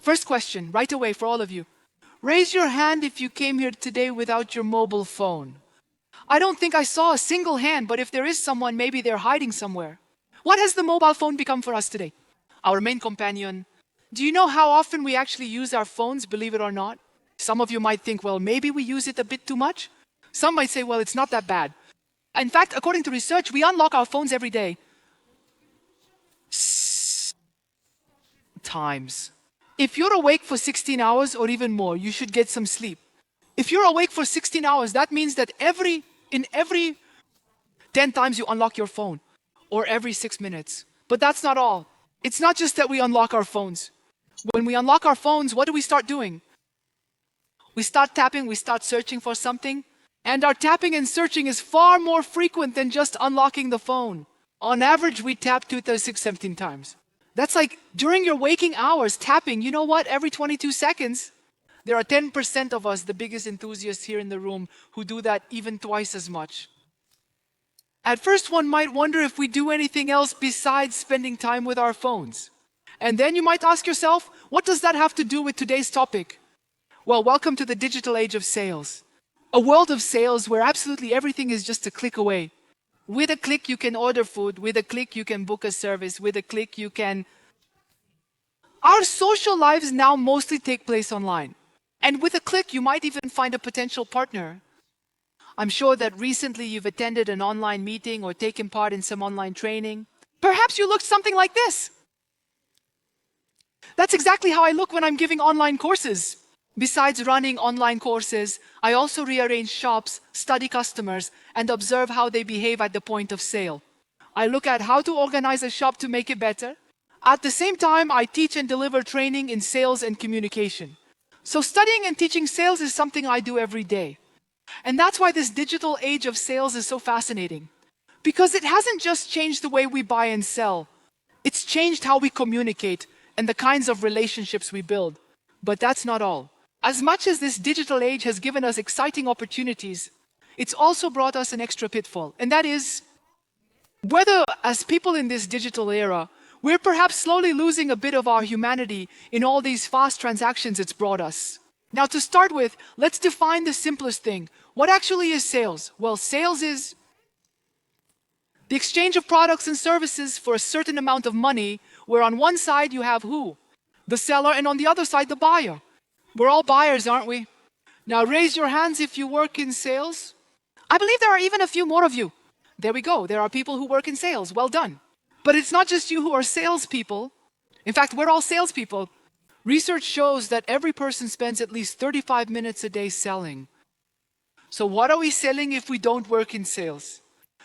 First question, right away for all of you. Raise your hand if you came here today without your mobile phone. I don't think I saw a single hand, but if there is someone, maybe they're hiding somewhere. What has the mobile phone become for us today? Our main companion. Do you know how often we actually use our phones, believe it or not? Some of you might think, well, maybe we use it a bit too much. Some might say, well, it's not that bad. In fact, according to research, we unlock our phones every day. Times. If you're awake for 16 hours or even more, you should get some sleep. If you're awake for 16 hours, that means that in every 10 times you unlock your phone, or every 6 minutes. But that's not all. It's not just that we unlock our phones. When we unlock our phones, what do we start doing? We start tapping, we start searching for something, and our tapping and searching is far more frequent than just unlocking the phone. On average, we tap 236, 17 times. That's like during your waking hours, tapping, you know what, every 22 seconds. There are 10% of us, the biggest enthusiasts here in the room, who do that even twice as much. At first, one might wonder if we do anything else besides spending time with our phones. And then you might ask yourself, what does that have to do with today's topic? Well, welcome to the digital age of sales. A world of sales where absolutely everything is just a click away. With a click, you can order food. With a click, you can book a service. With a click, you can... Our social lives now mostly take place online. And with a click, you might even find a potential partner. I'm sure that recently you've attended an online meeting or taken part in some online training. Perhaps you looked something like this. That's exactly how I look when I'm giving online courses. Besides running online courses, I also rearrange shops, study customers, and observe how they behave at the point of sale. I look at how to organize a shop to make it better. At the same time, I teach and deliver training in sales and communication. So studying and teaching sales is something I do every day. And that's why this digital age of sales is so fascinating. Because it hasn't just changed the way we buy and sell. It's changed how we communicate and the kinds of relationships we build. But that's not all. As much as this digital age has given us exciting opportunities, it's also brought us an extra pitfall. And that is, whether as people in this digital era, we're perhaps slowly losing a bit of our humanity in all these fast transactions it's brought us. Now, to start with, let's define the simplest thing. What actually is sales? Well, sales is the exchange of products and services for a certain amount of money, where on one side you have who? The seller, and on the other side, the buyer. We're all buyers, aren't we? Now, raise your hands if you work in sales. I believe there are even a few more of you. There we go. There are people who work in sales. Well done. But it's not just you who are salespeople. In fact, we're all salespeople. Research shows that every person spends at least 35 minutes a day selling. So what are we selling if we don't work in sales?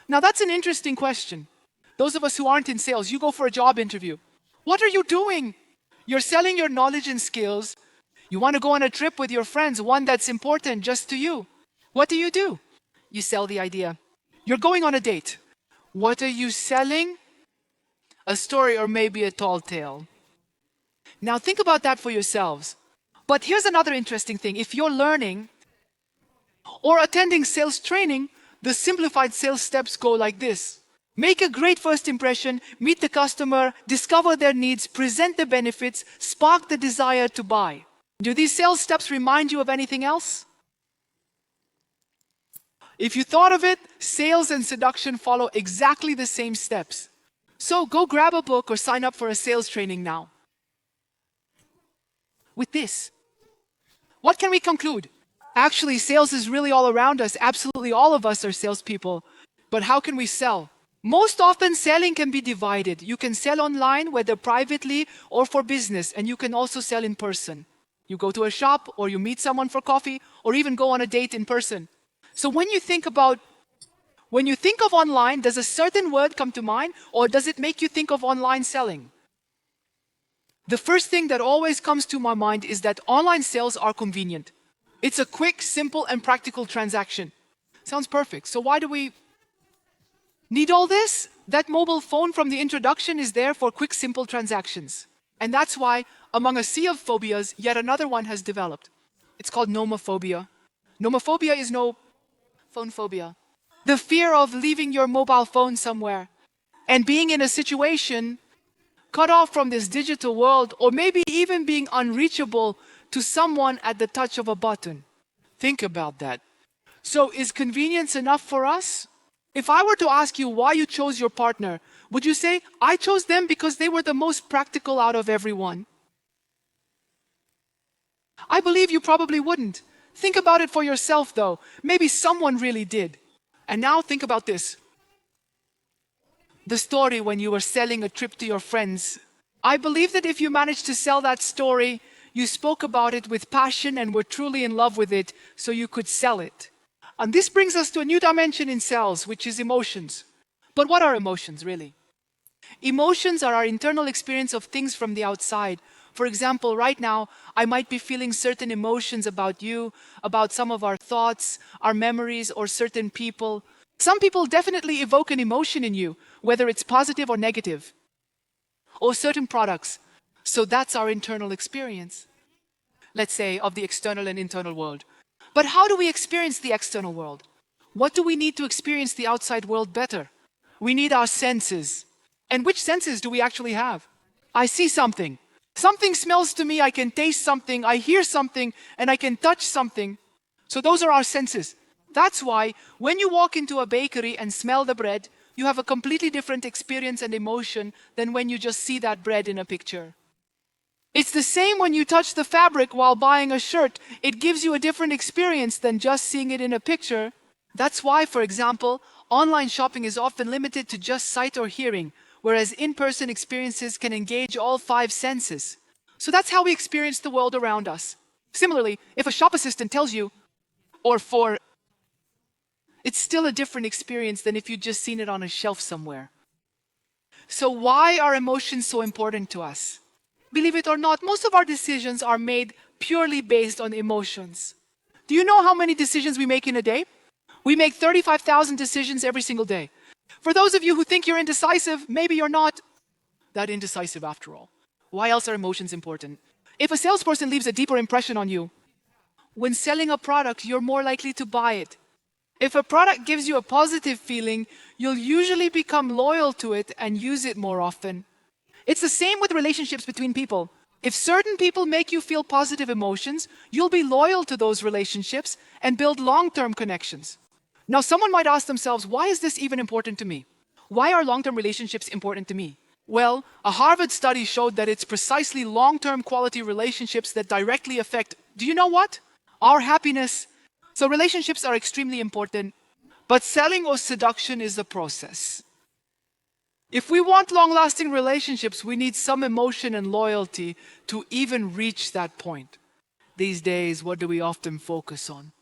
Now, that's an interesting question. Those of us who aren't in sales, you go for a job interview. What are you doing? You're selling your knowledge and skills. You want to go on a trip with your friends, one that's important just to you. What do? You sell the idea. You're going on a date. What are you selling? A story or maybe a tall tale. Now think about that for yourselves. But here's another interesting thing. If you're learning or attending sales training, the simplified sales steps go like this. Make a great first impression, meet the customer, discover their needs, present the benefits, spark the desire to buy. Do these sales steps remind you of anything else? If you thought of it, sales and seduction follow exactly the same steps. So go grab a book or sign up for a sales training now. With this, what can we conclude? Actually, sales is really all around us. Absolutely all of us are salespeople. But how can we sell? Most often, selling can be divided. You can sell online, whether privately or for business, and you can also sell in person. You go to a shop, or you meet someone for coffee, or even go on a date in person. So when you think of online, does a certain word come to mind, or does it make you think of online selling? The first thing that always comes to my mind is that online sales are convenient. It's a quick, simple, and practical transaction. Sounds perfect. So why do we need all this? That mobile phone from the introduction is there for quick, simple transactions. And that's why, among a sea of phobias, yet another one has developed. It's called nomophobia. Nomophobia is no phone phobia. The fear of leaving your mobile phone somewhere and being in a situation cut off from this digital world, or maybe even being unreachable to someone at the touch of a button. Think about that. So is convenience enough for us? If I were to ask you why you chose your partner, would you say, I chose them because they were the most practical out of everyone? I believe you probably wouldn't. Think about it for yourself, though. Maybe someone really did. And now think about this. The story when you were selling a trip to your friends. I believe that if you managed to sell that story, you spoke about it with passion and were truly in love with it, so you could sell it. And this brings us to a new dimension in sales, which is emotions. But what are emotions, really? Emotions are our internal experience of things from the outside. For example, right now, I might be feeling certain emotions about you, about some of our thoughts, our memories, or certain people. Some people definitely evoke an emotion in you, whether it's positive or negative, or certain products. So that's our internal experience, let's say, of the external and internal world. But how do we experience the external world? What do we need to experience the outside world better? We need our senses. And which senses do we actually have? I see something. Something smells to me, I can taste something, I hear something, and I can touch something. So those are our senses. That's why when you walk into a bakery and smell the bread, you have a completely different experience and emotion than when you just see that bread in a picture. It's the same when you touch the fabric while buying a shirt. It gives you a different experience than just seeing it in a picture. That's why, for example, online shopping is often limited to just sight or hearing, whereas in-person experiences can engage all 5 senses. So that's how we experience the world around us. Similarly, if a shop assistant tells you, it's still a different experience than if you'd just seen it on a shelf somewhere. So why are emotions so important to us? Believe it or not, most of our decisions are made purely based on emotions. Do you know how many decisions we make in a day? We make 35,000 decisions every single day. For those of you who think you're indecisive, maybe you're not that indecisive after all. Why else are emotions important? If a salesperson leaves a deeper impression on you, when selling a product, you're more likely to buy it. If a product gives you a positive feeling, you'll usually become loyal to it and use it more often. It's the same with relationships between people. If certain people make you feel positive emotions, you'll be loyal to those relationships and build long-term connections. Now, someone might ask themselves, why is this even important to me? Why are long-term relationships important to me? Well, a Harvard study showed that it's precisely long-term quality relationships that directly affect, do you know what? Our happiness. So relationships are extremely important, but selling or seduction is the process. If we want long-lasting relationships, we need some emotion and loyalty to even reach that point. These days, what do we often focus on?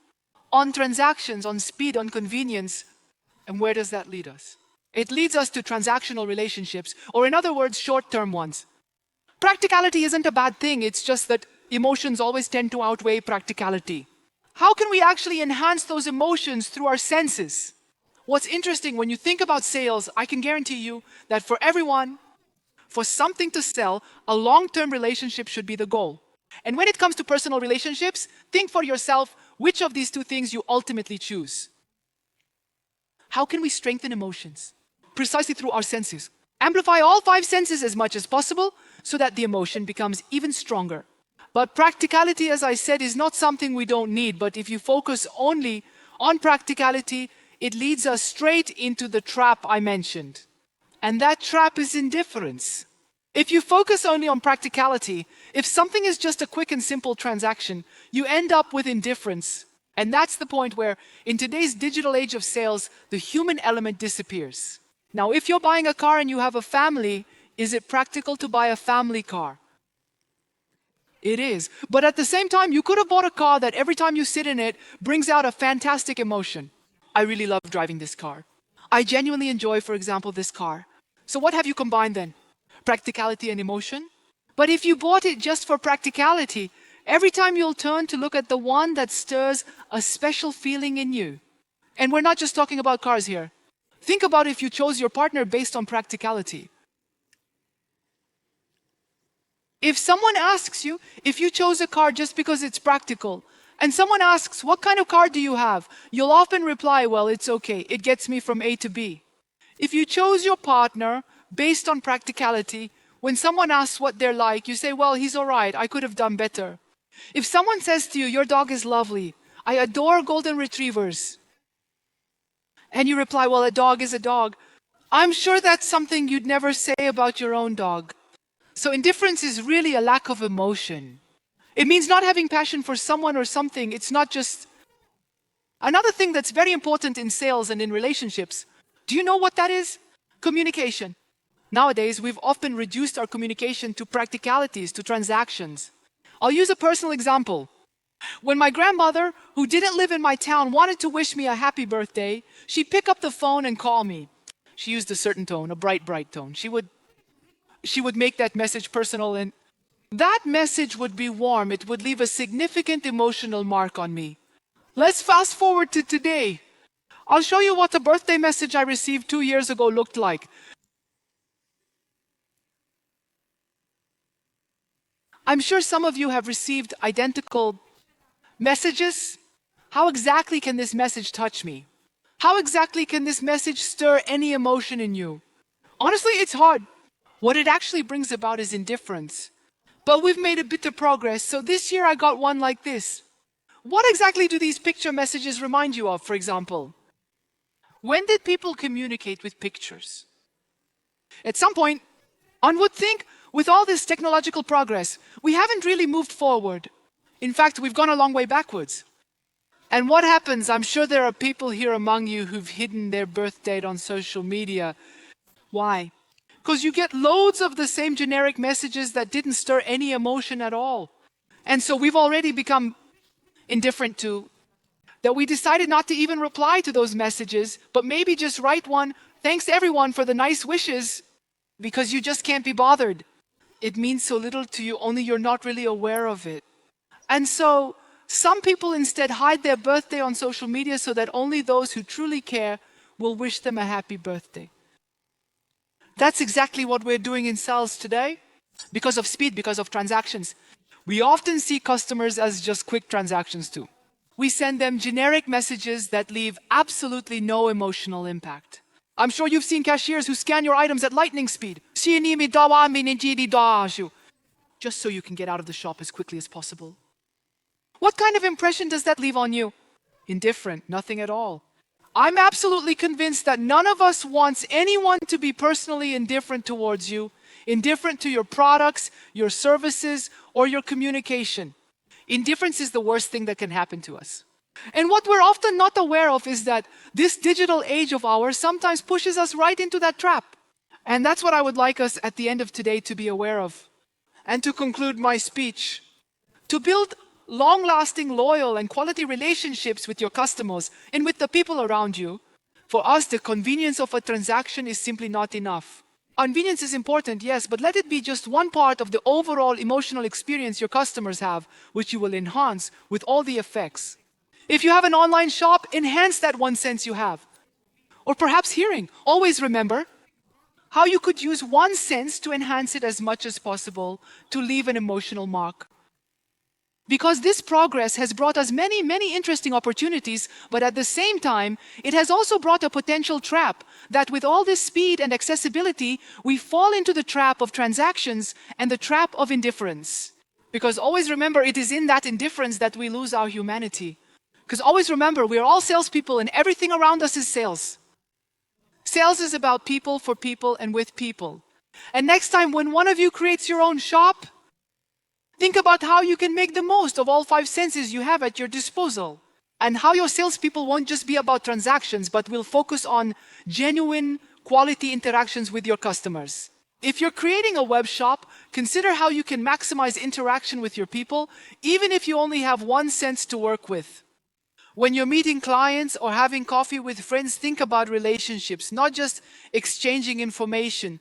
On transactions, on speed, on convenience. And where does that lead us? It leads us to transactional relationships, or in other words, short-term ones. Practicality isn't a bad thing, it's just that emotions always tend to outweigh practicality. How can we actually enhance those emotions through our senses? What's interesting, when you think about sales, I can guarantee you that for everyone, for something to sell, a long-term relationship should be the goal. And when it comes to personal relationships, think for yourself which of these 2 things you ultimately choose. How can we strengthen emotions? Precisely through our senses. Amplify all 5 senses as much as possible so that the emotion becomes even stronger. But practicality, as I said, is not something we don't need, but if you focus only on practicality, it leads us straight into the trap I mentioned. And that trap is indifference. If you focus only on practicality, if something is just a quick and simple transaction, you end up with indifference. And that's the point where, in today's digital age of sales, the human element disappears. Now, if you're buying a car and you have a family, is it practical to buy a family car? It is. But at the same time, you could have bought a car that every time you sit in it brings out a fantastic emotion. I really love driving this car. I genuinely enjoy, for example, this car. So what have you combined then? Practicality and emotion? But if you bought it just for practicality, every time you'll turn to look at the one that stirs a special feeling in you. And we're not just talking about cars here. Think about if you chose your partner based on practicality. If someone asks you if you chose a car just because it's practical, and someone asks, what kind of car do you have? You'll often reply, well, it's okay. It gets me from A to B. If you chose your partner based on practicality, When someone asks what they're like, you say, well, he's all right, I could have done better. If someone says to you, your dog is lovely, I adore golden retrievers, and you reply, well, a dog is a dog, I'm sure that's something you'd never say about your own dog. So indifference is really a lack of emotion. It means not having passion for someone or something. It's not just... Another thing that's very important in sales and in relationships, do you know what that is? Communication. Nowadays, we've often reduced our communication to practicalities, to transactions. I'll use a personal example. When my grandmother, who didn't live in my town, wanted to wish me a happy birthday, she'd pick up the phone and call me. She used a certain tone, a bright, bright tone. She would make that message personal, and that message would be warm. It would leave a significant emotional mark on me. Let's fast forward to today. I'll show you what a birthday message I received 2 years ago looked like. I'm sure some of you have received identical messages. How exactly can this message touch me? How exactly can this message stir any emotion in you? Honestly, it's hard. What it actually brings about is indifference. But we've made a bit of progress, so this year I got one like this. What exactly do these picture messages remind you of, for example? When did people communicate with pictures? At some point, one would think, with all this technological progress, we haven't really moved forward. In fact, we've gone a long way backwards. And what happens? I'm sure there are people here among you who've hidden their birth date on social media. Why? Because you get loads of the same generic messages that didn't stir any emotion at all. And so we've already become indifferent to that. We decided not to even reply to those messages, but maybe just write one, thanks everyone for the nice wishes, because you just can't be bothered. It means so little to you, only you're not really aware of it. And so some people instead hide their birthday on social media so that only those who truly care will wish them a happy birthday. That's exactly what we're doing in sales today. Because of speed, because of transactions. We often see customers as just quick transactions too. We send them generic messages that leave absolutely no emotional impact. I'm sure you've seen cashiers who scan your items at lightning speed. Just so you can get out of the shop as quickly as possible. What kind of impression does that leave on you? Indifferent, nothing at all. I'm absolutely convinced that none of us wants anyone to be personally indifferent towards you, indifferent to your products, your services, or your communication. Indifference is the worst thing that can happen to us. And what we're often not aware of is that this digital age of ours sometimes pushes us right into that trap. And that's what I would like us at the end of today to be aware of. And to conclude my speech, to build long-lasting, loyal, and quality relationships with your customers and with the people around you, for us, the convenience of a transaction is simply not enough. Convenience is important, yes, but let it be just one part of the overall emotional experience your customers have, which you will enhance with all the effects. If you have an online shop, enhance that one sense you have. Or perhaps hearing. Always remember how you could use one sense to enhance it as much as possible to leave an emotional mark. Because this progress has brought us many, many interesting opportunities, but at the same time, it has also brought a potential trap that with all this speed and accessibility, we fall into the trap of transactions and the trap of indifference. Because always remember, it is in that indifference that we lose our humanity. Because always remember, we are all salespeople and everything around us is sales. Sales is about people, for people, and with people. And next time when one of you creates your own shop, think about how you can make the most of all 5 senses you have at your disposal. And how your salespeople won't just be about transactions, but will focus on genuine quality interactions with your customers. If you're creating a web shop, consider how you can maximize interaction with your people, even if you only have 1 sense to work with. When you're meeting clients or having coffee with friends, think about relationships, not just exchanging information.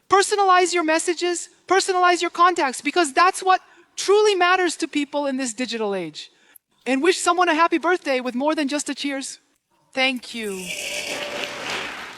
Personalize your messages, personalize your contacts, because that's what truly matters to people in this digital age. And wish someone a happy birthday with more than just a cheers. Thank you.